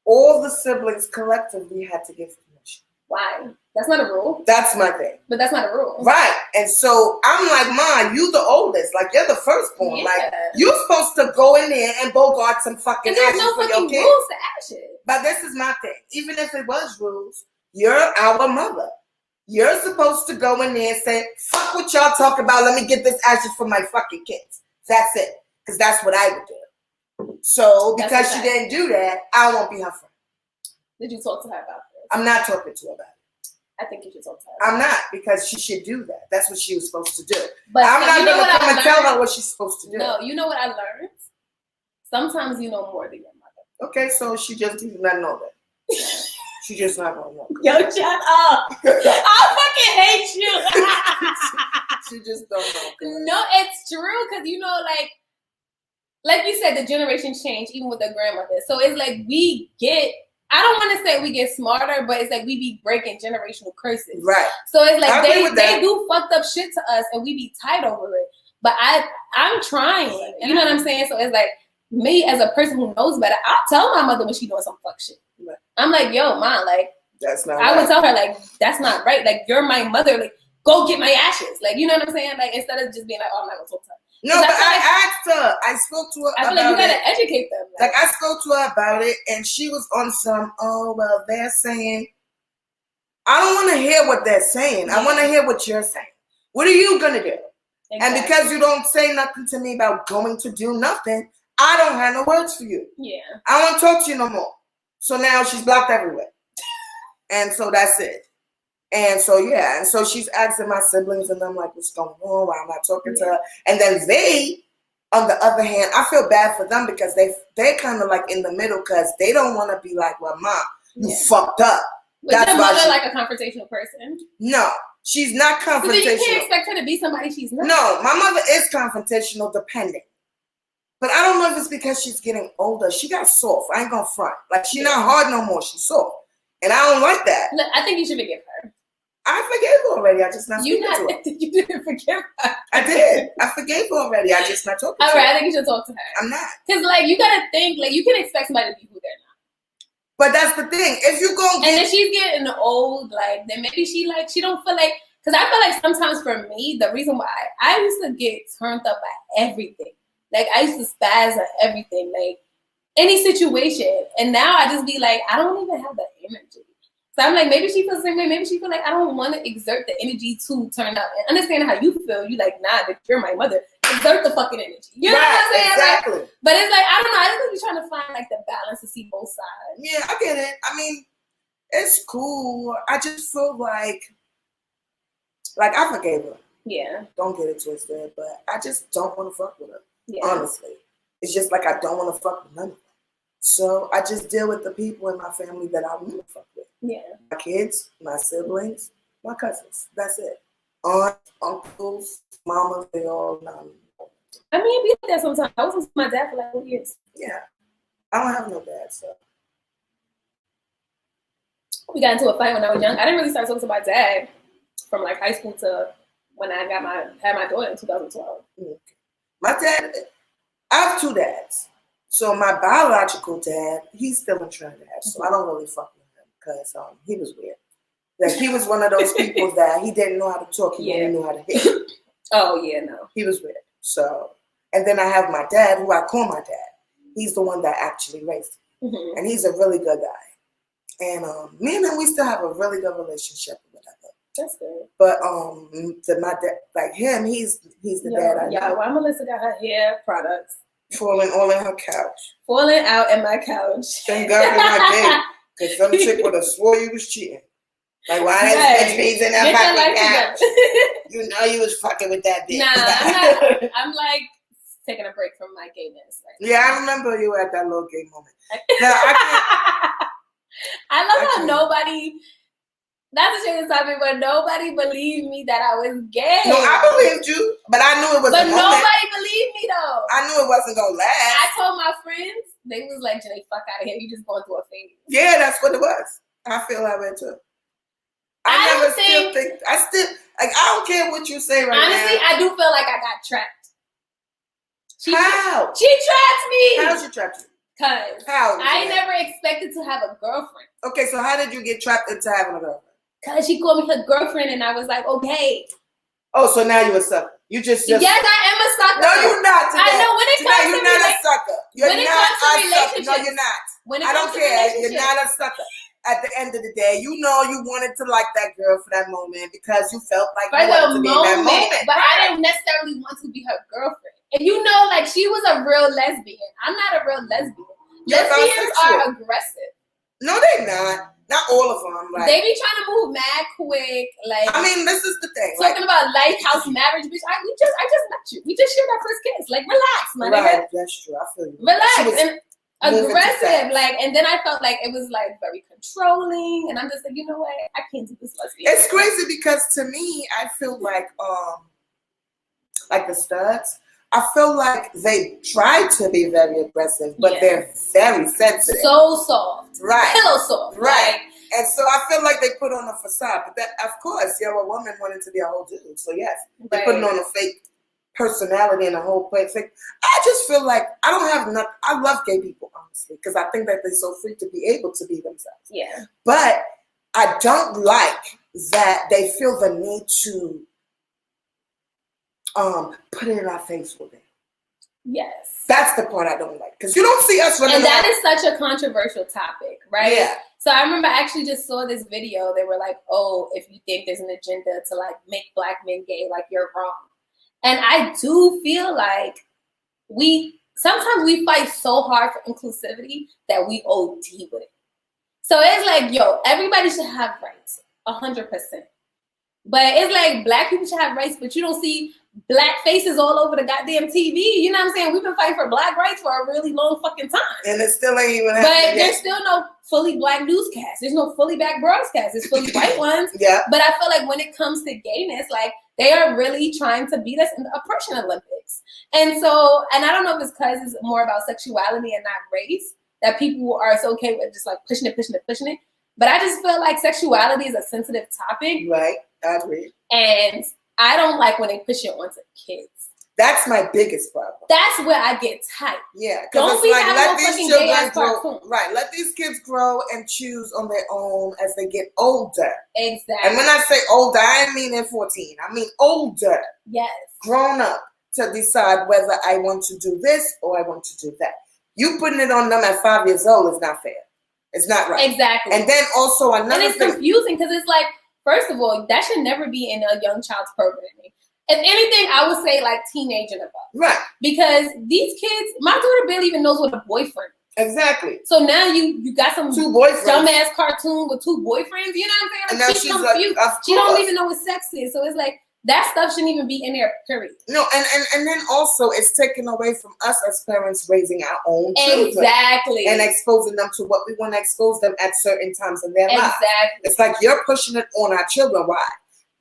all the siblings collectively had to give permission. Why? That's not a rule. That's my thing. But that's not a rule. Right. And so I'm like, Ma, you the oldest. Like, you're the firstborn. Yeah. Like, you're supposed to go in there and bogart some fucking ashes for your kids. There's no fucking rules to ashes. But this is my thing. Even if it was rules, you're our mother. You're supposed to go in there and say, fuck what y'all talk about. Let me get this ashes for my fucking kids. That's it. Because that's what I would do. So because she didn't do that, I won't be her friend. Did you talk to her about this? I'm not talking to her about it. I think you should talk to her. I'm not, because she should do that. That's what she was supposed to do. But I'm not going to come and tell her learned? what she's supposed to do. No, you know what I learned? Sometimes you know more than your mother. Okay, so she just does not know that. She just not going to know. Yo, shut up. I fucking hate you. She just don't know. No, it's true, because you know, like you said, the generations change, even with the grandmother. So it's like I don't want to say we get smarter, but it's like we be breaking generational curses. Right. So it's like they do fucked up shit to us and we be tight over it. But I'm trying. You know what I'm saying? So it's like me as a person who knows better, I'll tell my mother when she doing some fuck shit. Right. I'm like, yo, Mom, like, that's not I right. would tell her, like, that's not right. Like, you're my mother. Like, go get my ashes. Like, you know what I'm saying? Like, instead of just being like, oh, I'm not going to talk to her. No, but I asked her. I spoke to her about it. I feel like you got to educate them. Like, I spoke to her about it, and she was on some, oh, well, they're saying. I don't want to hear what they're saying. Yeah. I want to hear what you're saying. What are you going to do? Exactly. And because you don't say nothing to me about going to do nothing, I don't have no words for you. Yeah. I don't want to talk to you no more. So now she's blocked everywhere. And so that's it. And so, yeah. And so she's asking my siblings, and I'm like, what's going on? Why am I talking to her? And then they, on the other hand, I feel bad for them because they're kind of like in the middle because they don't want to be like, well, Mom, you fucked up. Was your mother like a confrontational person? No, she's not confrontational. But then you can't expect her to be somebody she's not. No, my mother is confrontational, depending. But I don't know if it's because she's getting older. She got soft. I ain't gonna front. Like, she's not hard no more. She's soft. And I don't like that. Look, I think you should forgive her. I forgave her already. I just not speaking to her. You didn't forgive her. I did. I forgave her already. I just not talking to her. All right, I think you should talk to her. I'm not. Because, like, you gotta think, like, you can expect somebody to be who they're not. But that's the thing. If you go and then she's getting old, like, then maybe she don't feel like, because I feel like sometimes for me, the reason why I used to get turned up by everything. Like, I used to spaz at everything, like, any situation. And now I just be like, I don't even have the energy. So I'm like, maybe she feels the same way. Maybe she feel like I don't want to exert the energy to turn up. And understanding how you feel, you like, nah, but you're my mother. Exert the fucking energy. You know what I'm saying? Exactly. Like, but it's like, I don't know. I just think we're trying to find, like, the balance to see both sides. Yeah, I get it. I mean, it's cool. I just feel like I forgave her. Yeah. Don't get it twisted, but I just don't want to fuck with her. Yeah. Honestly. It's just like I don't want to fuck with none of them. So I just deal with the people in my family that I want to fuck with. Yeah. My kids, my siblings, my cousins. That's it. Aunts, uncles, mamas, they all know. I mean, it be like that sometimes. I was with my dad for like 4 years. Yeah. I don't have no dad, so. We got into a fight when I was young. I didn't really start talking to my dad from like high school to when I had my daughter in 2012. Okay. My dad, I have two dads. So my biological dad, he's still in Trinidad, so I don't really fuck with him because he was weird. Like, he was one of those people that he didn't know how to talk, he only knew how to hit. Oh, yeah, no. He was weird. So, and then I have my dad, who I call my dad. He's the one that actually raised me. Mm-hmm. And he's a really good guy. And me and him, we still have a really good relationship or whatever. That's good. But my dad, like him, he's the dad I know. Yeah, well, Melissa got her hair products. Falling all in her couch. Falling out in my couch. Thank God for my dad. Because some chick would have swore you was cheating. Like, why is bitch bees in that fucking couch? You know you was fucking with that bitch. Nah, I'm not. I'm like taking a break from my gayness. Right now. Yeah, I remember you at that little gay moment. No, I can't. I love how nobody. Not to change the topic, but nobody believed me that I was gay. No, I believed you, but I knew it was. But nobody believed me though. I knew it wasn't gonna last. I told my friends, they was like, "Janae, fuck out of here. You just going through a phase." Yeah, that's what it was. I feel that way too. I don't care what you say right now. Honestly, I do feel like I got trapped. How? She trapped me. How she trapped you? Cause I never expected to have a girlfriend. Okay, so how did you get trapped into having a girlfriend? Cause she called me her girlfriend, and I was like, okay. Oh, so now you're a sucker. You just yes, I am a sucker. No, you're not. Today. I know when it comes you're not a sucker. You're not a sucker. No, you're not. I don't care. You're not a sucker. At the end of the day, you know you wanted to like that girl for that moment because you felt like you wanted to be in that moment. But I didn't necessarily want to be her girlfriend. And you know, like like she was a real lesbian. I'm not a real lesbian. You're Lesbians bisexual. are aggressive. No, they're not. Not all of them. Like, they be trying to move mad quick. Like, I mean, this is the thing. Talking about lighthouse marriage, bitch. I just met you. We just shared our first kiss. Like, relax, my nigga. That's true. I feel you. Relax and aggressive. Like, and then I felt like it was like very controlling, and I'm just like, you know what? I can't do this lesbian. It's crazy because to me, I feel like the studs. I feel like they try to be very aggressive, but they're very sensitive. So soft. Right. Pillow soft. Right. Like, and so I feel like they put on a facade. But that, of course, you're a woman wanting to be a whole dude. So yes, they're putting on a fake personality and a whole place. Like, I just feel like I don't have enough. I love gay people, honestly, because I think that they're so free to be able to be themselves. Yeah. But I don't like that they feel the need to put it in our face with it. Yes. That's the part I don't like. Because you don't see us running. And that is such a controversial topic, right? Yeah. So I remember I actually just saw this video. They were like, oh, if you think there's an agenda to like make black men gay, like you're wrong. And I do feel like sometimes we fight so hard for inclusivity that we OD with it. So it's like, yo, everybody should have rights, 100%. But it's like black people should have rights, but you don't see black faces all over the goddamn TV. You know what I'm saying? We've been fighting for black rights for a really long fucking time. And it still ain't even happening. But there's still no fully black newscast. There's no fully black broadcast. There's fully white ones. Yeah. But I feel like when it comes to gayness, like they are really trying to beat us in the oppression Olympics. And so, and I don't know if it's because it's more about sexuality and not race that people are so okay with just like pushing it. But I just feel like sexuality is a sensitive topic. Right. I agree. And I don't like when they push it onto kids. That's my biggest problem. That's where I get tight. Yeah. Don't be having no fucking gay ass grow. cartoon. Right. Let these kids grow and choose on their own as they get older. Exactly. And when I say older, I don't mean at 14. I mean older. Yes. Grown up to decide whether I want to do this or I want to do that. You putting it on them at 5 years old is not fair. It's not right. Exactly. And then also another thing. And it's confusing because it's like, first of all, that should never be in a young child's programming. If anything, I would say like teenage and above. Right. Because these kids, my daughter barely even knows what a boyfriend is. Exactly. So now you got some two boyfriends, dumbass cartoon with two boyfriends. You know what I'm saying? Like, and now she's confused. Like, she don't even know what sex is. So it's like that stuff shouldn't even be in there. Period. No, and then also it's taken away from us as parents raising our own children. Exactly. And exposing them to what we want to expose them at certain times in their lives. Exactly. It's like you're pushing it on our children. Why?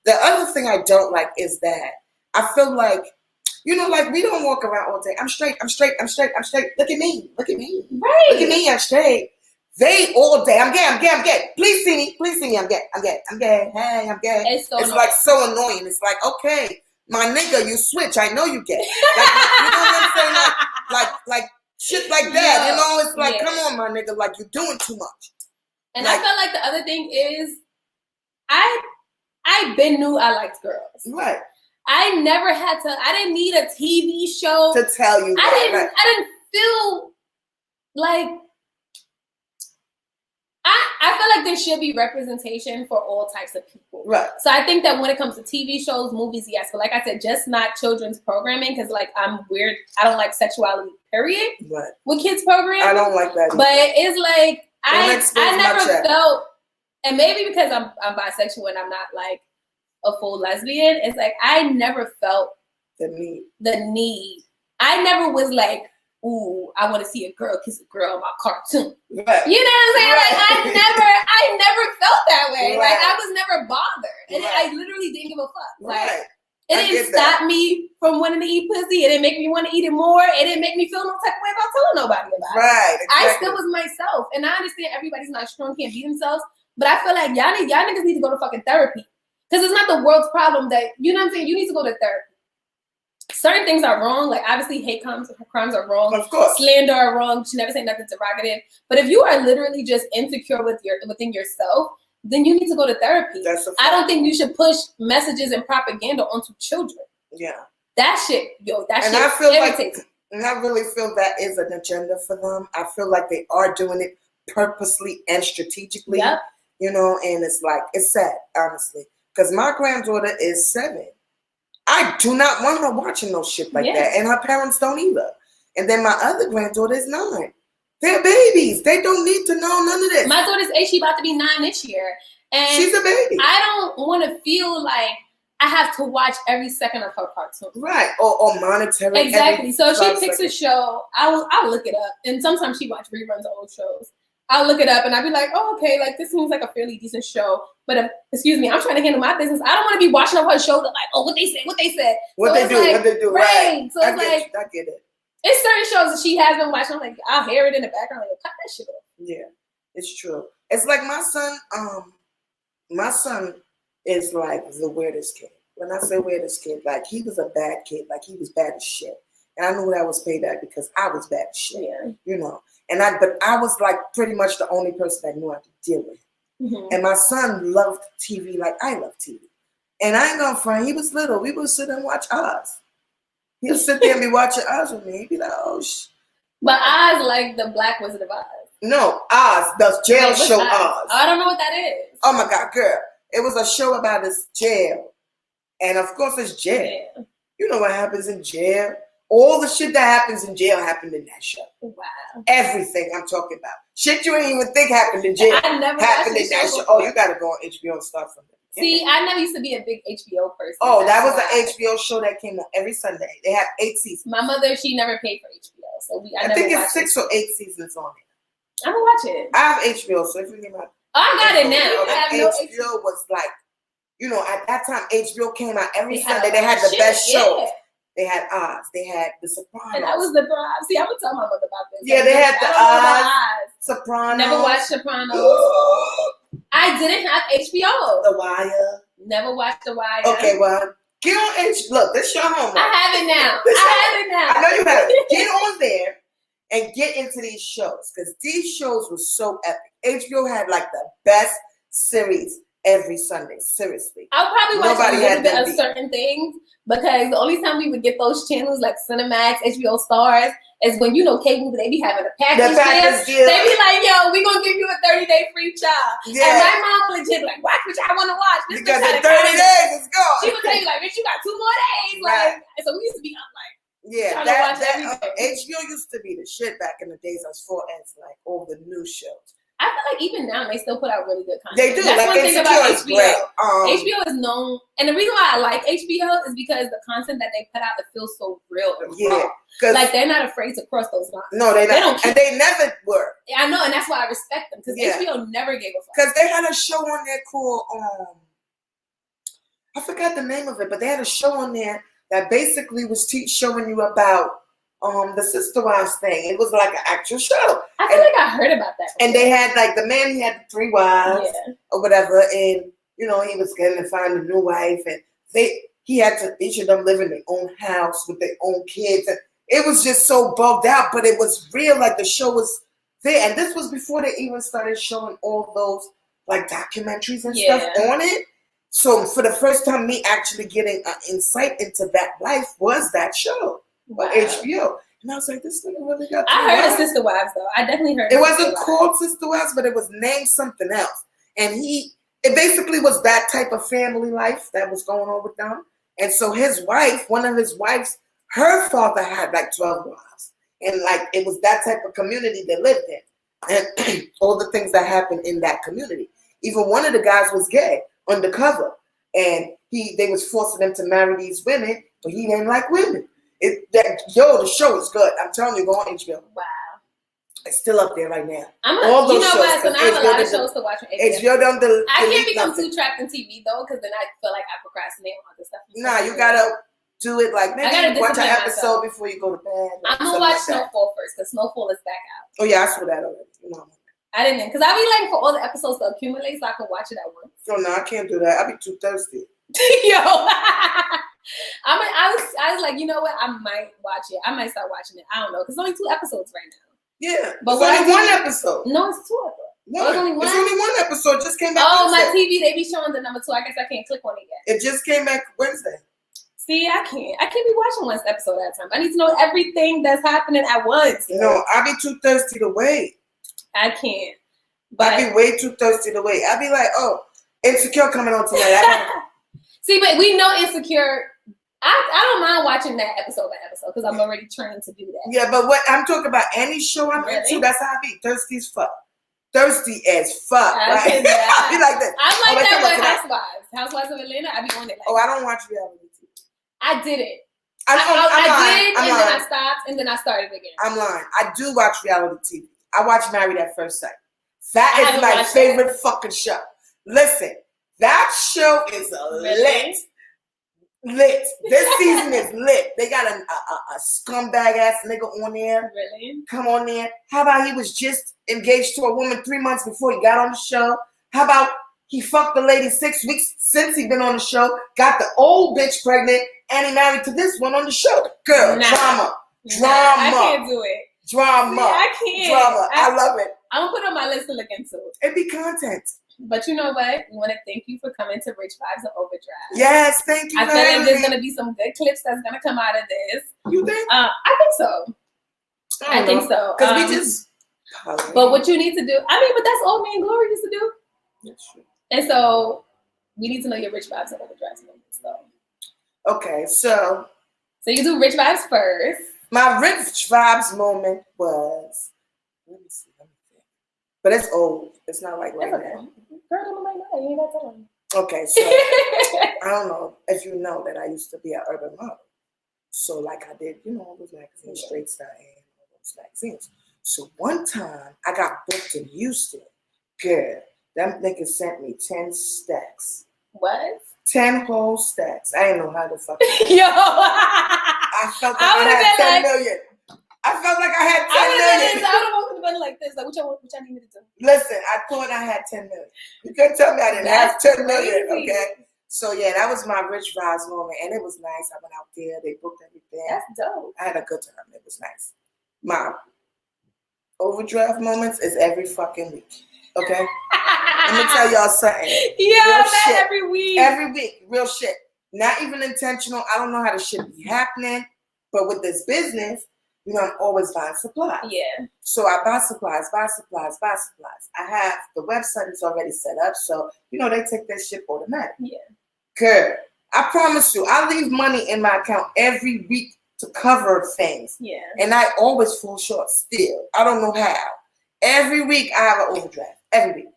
The other thing I don't like is that I feel like, you know, like we don't walk around all day. I'm straight. Look at me. Right. Look at me. I'm straight. They all day. I'm gay. Please see me. I'm gay. Hey, I'm gay. It's like so annoying. It's like, okay, my nigga, you switch. I know you gay. Like, you know what I'm saying? Like shit like that. Yeah. You know, it's like, come on, my nigga. Like you're doing too much. And I felt like the other thing is, I been knew I liked girls. Right. I never had to. I didn't need a TV show to tell you. I didn't feel like. I feel like there should be representation for all types of people. Right. So I think that when it comes to TV shows, movies, yes. But like I said, just not children's programming because like I'm weird. I don't like sexuality, period. Right. With kids programming. I don't like that either. But it's like I never felt, and maybe because I'm bisexual and I'm not like a full lesbian, it's like I never felt the need. I never was like, ooh, I want to see a girl kiss a girl in my cartoon. Right. You know what I'm saying? Right. Like I never felt that way. Right. Like I was never bothered. And I literally didn't give a fuck. Like it didn't stop me from wanting to eat pussy. It didn't make me want to eat it more. It didn't make me feel no type of way about telling nobody about it. Right. Exactly. I still was myself. And I understand everybody's not strong, can't be themselves. But I feel like y'all niggas need to go to fucking therapy. Because it's not the world's problem that, you know what I'm saying? You need to go to therapy. Certain things are wrong. Like, obviously, hate crimes are wrong. Of course. Slander are wrong. You should never say nothing derogative. But if you are literally just insecure within yourself, then you need to go to therapy. I don't think you should push messages and propaganda onto children. Yeah. That shit irritates me. And I really feel that is an agenda for them. I feel like they are doing it purposely and strategically. Yep. You know, and it's like, it's sad, honestly. Because my granddaughter is 7. I do not want her watching no shit like that. And her parents don't either. And then my other granddaughter is 9. They're babies. They don't need to know none of this. My daughter's 8. She's about to be 9 this year. And she's a baby. I don't want to feel like I have to watch every second of her cartoon. Right. Or monitoring. Exactly. So if she picks a show, I'll look it up. And sometimes she watch reruns of old shows. I'll look it up and I'll be like, oh, okay, like this seems like a fairly decent show. But excuse me, I'm trying to handle my business. I don't want to be watching up her show to like, oh, what they said. What they do. Right. So it's like, I get it. It's certain shows that she has been watching. I'm like, I'll hear it in the background. Like, cut that shit off. Yeah, it's true. It's like my son. My son is like the weirdest kid. When I say weirdest kid, like he was a bad kid. Like he was bad as shit. And I knew that was payback because I was bad as shit. Yeah. You know. But I was like pretty much the only person that knew how to deal with it. Mm-hmm. And my son loved TV like I love TV. And I ain't gonna front. He was little. We would sit and watch Oz. He'll sit there and be watching Oz with me. He'd be like, oh, But Oz like the Black Wizard of Oz. No, Oz, the jail show Oz. I don't know what that is. Oh my God, girl. It was a show about this jail. And of course it's jail. Yeah. You know what happens in jail. All the shit that happens in jail happened in that show. Wow. Everything I'm talking about. Shit you ain't even think happened in jail. I never happened in that show. Oh, you gotta go on HBO and start from there. See, I never used to be a big HBO person. Oh, that was an HBO show that came out every Sunday. They have 8 seasons. My mother, she never paid for HBO, so I think it's 6 or 8 seasons on it. I'm gonna watch it. I have HBO, so if you need my I got it now. I have HBO no was like, you know, at that time HBO came out every Sunday. They had the best shows. They had Oz. They had The Sopranos. And that was the Thrive. See, I'm gonna tell my mother about this. Yeah, they had the Oz. Sopranos. Never watched Sopranos. I didn't have HBO. The Wire. Never watched The Wire. Okay, well, get on HBO. Look, this your homework. I have it now. I know you have it. Get on there and get into these shows because these shows were so epic. HBO had like the best series every Sunday. Seriously. I'll probably watch a little bit of certain things because the only time we would get those channels like Cinemax, HBO Stars is when, you know, cable, they be having a package deal. They be like, yo, we gonna give you a 30-day free trial. Yeah. And my mom legit like, watch what y'all want to watch. This because in 30 days it's gone. She would tell you like, bitch, you got 2 more days. Right. Like, so we used to be up like, yeah, that HBO used to be the shit back in the days as far as like all the new shows. I feel like even now they still put out really good content. They do. That's like one thing about HBO. Great. HBO is known, and the reason why I like HBO is because the content that they put out, it feels so real and raw. Like they're not afraid to cross those lines. No, they don't. And they never were. I know, and that's why I respect them because HBO never gave a fuck. Because they had a show on there called I forgot the name of it, but they had a show on there that basically was showing you about the Sister Wives thing. It was like an actual show. I feel like I heard about that. And they had like the man, he had 3 wives or whatever, and you know he was going to find a new wife, and he had to each of them live in their own house with their own kids, and it was just so bugged out, but it was real. Like the show was there, and this was before they even started showing all those like documentaries and stuff on it. So for the first time, me actually getting an insight into that life was that show. Wow. HBO. And I was like, this nigga really got I heard of Sister Wives though. I definitely heard it. Wasn't called Sister Wives, but it was named something else. And it basically was that type of family life that was going on with them. And so his wife, one of his wives, her father had like 12 wives. And like it was that type of community they lived in. And all the things that happened in that community. Even one of the guys was gay, undercover. And they was forcing them to marry these women, but he didn't like women. The show is good. I'm telling you, go on HBO. Wow. It's still up there right now. All those shows. What? So now I have a lot of shows to watch on HBO. I can't become too trapped in TV though, because then I feel like I procrastinate on other stuff. Nah, you gotta do it like maybe watch an episode before you go to bed. I'm gonna watch Snowfall first, because Snowfall is back out. Oh yeah, I saw that already. I didn't, because I be like for all the episodes to accumulate so I can watch it at once. Oh no, I can't do that. I be too thirsty. Yo. I was like, you know what? I might watch it. I might start watching it. I don't know, because it's only 2 episodes right now. Yeah, but it's only 1 episode. No, it's 2 of them. No, it's only 1 episode. Just came back. Oh, Wednesday. My TV, they be showing the number 2. I guess I can't click on it yet. It just came back Wednesday. See, I can't be watching 1 episode at a time. I need to know everything that's happening at once. No, I be too thirsty to wait. I can't. But I be way too thirsty to wait. I be like, oh, Insecure coming on tonight. See, but we know Insecure. I don't mind watching that episode by episode because I'm already trained to do that. Yeah, but what I'm talking about, any show I'm into, that's how I be. Thirsty as fuck. Thirsty as fuck. Right? I be like that. I'm like that with Housewives. Housewives of Atlanta, I be on it. Like, I don't watch reality TV. I didn't. I did, and then I stopped, and then I started again. I'm lying. I do watch reality TV. I watch Married at First Sight. That is my favorite fucking show. Listen, that show is lit. Lit. This season is lit. They got a scumbag ass nigga on there. Really? Come on there. How about he was just engaged to a woman 3 months before he got on the show? How about he fucked the lady 6 weeks since he been on the show, got the old bitch pregnant, and he married to this one on the show? Girl, drama. I can't do it. Drama. See, I can't. Drama. I love it. I'm gonna put it on my list to look into. It be content. But you know what? We want to thank you for coming to Rich Vibes of Overdrive. Yes, thank you. I feel like there's gonna be some good clips that's gonna come out of this. You think? I think so. I think so. Because we just. But what you need to do, I mean, but that's all me and Glory used to do. That's true. And so we need to know your Rich Vibes of Overdrive moments. So. Okay, so you do Rich Vibes first. My Rich Vibes moment was. Let me see. But it's old. It's not like right now. Girl, don't like that. You ain't got time. Okay, so I don't know if you know that I used to be an urban model. So like I did, all those magazines, Straight Style and all those magazines. So one time I got booked in Houston. Girl, them niggas sent me 10 stacks. What? 10 whole stacks. I didn't know how to fuck. Yo! I felt like I had 10 million. I felt like I had 10 million. I would have opened the button like this. Like, what y'all need me to do? Listen, I thought I had 10 million. You couldn't tell me I didn't have 10 million, okay? So, yeah, that was my Rich Vibes moment, and it was nice. I went out there. They booked everything. That's dope. I had a good time. It was nice. My overdraft moments is every fucking week, okay? Let me tell y'all something. Yeah, every week. Every week, real shit. Not even intentional. I don't know how this shit be happening, but with this business, I'm always buying supplies. Yeah. So I buy supplies. I have the website is already set up, so they take that shit automatic. Yeah. Good. I promise you, I leave money in my account every week to cover things. Yeah. And I always fall short still. I don't know how. Every week I have an overdraft. Every week.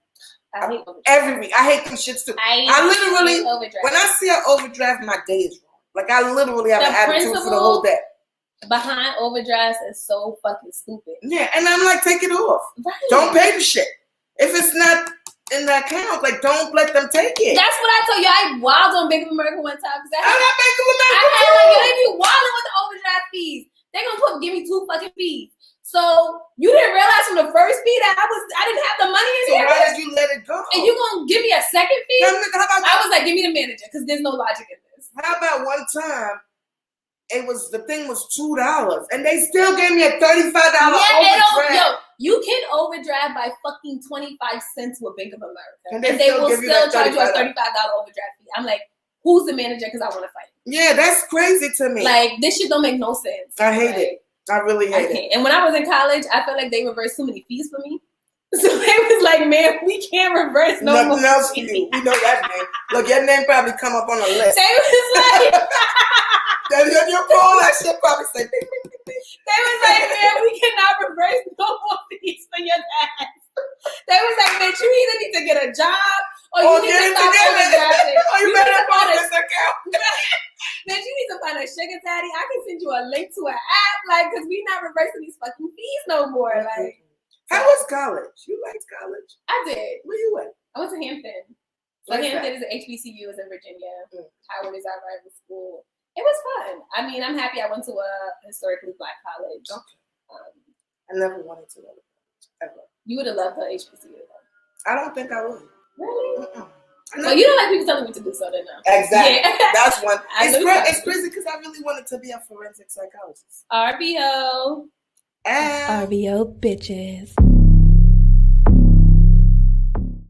I hate overdraft. Every week. I hate them shits too. I literally, when I see an overdraft, my day is wrong. Like I literally have an attitude for the whole day. Behind overdrafts is so fucking stupid. Yeah, and I'm like, take it off. Right. Don't pay the shit. If it's not in the account, like, don't let them take it. That's what I told you. I wild on Bank of America one time. I got Bank of America they be wilding with the overdraft fees. They gonna give me 2 fucking fees. So you didn't realize from the first fee that I didn't have the money in So there. why did you let it go? And you gonna give me a second fee? How about I was like, give me the manager because there's no logic in this. How about one time? The thing was $2, and they still gave me a $35 overdraft. You can overdraft by fucking 25 cents with Bank of America, and they will still charge you a $35 overdraft fee. I'm like, who's the manager? Because I want to fight. Yeah, that's crazy to me. Like this shit don't make no sense. I hate it. I really hate it. And when I was in college, I felt like they reversed too many fees for me. So they was like, man, we can't reverse no nothing more else for you. We know that name. Look, your name probably come up on the list. They was like. Your phone, that shit probably say. They was like, man, we cannot reverse no more fees for your ass. They was like, man, you either need to get a job or you need to stop overdrafting. Or you better find this account. Man, you need to find a sugar daddy. I can send you a link to an app, like, because we not reversing these fucking fees no more. Like, how was college? You liked college? I did. Where you went? I went to Hampton. So Hampton is an HBCU, is in Virginia. Howard is our rival school. It was fun. I mean, I'm happy I went to a historically Black college. Okay. I never wanted to go to college, ever. You would have loved the HBCU, though. I don't think I would. Really? So you don't like people telling me to do something now. Exactly. Yeah. That's one. It's crazy because I really wanted to be a forensic psychologist. RBO. RBO bitches.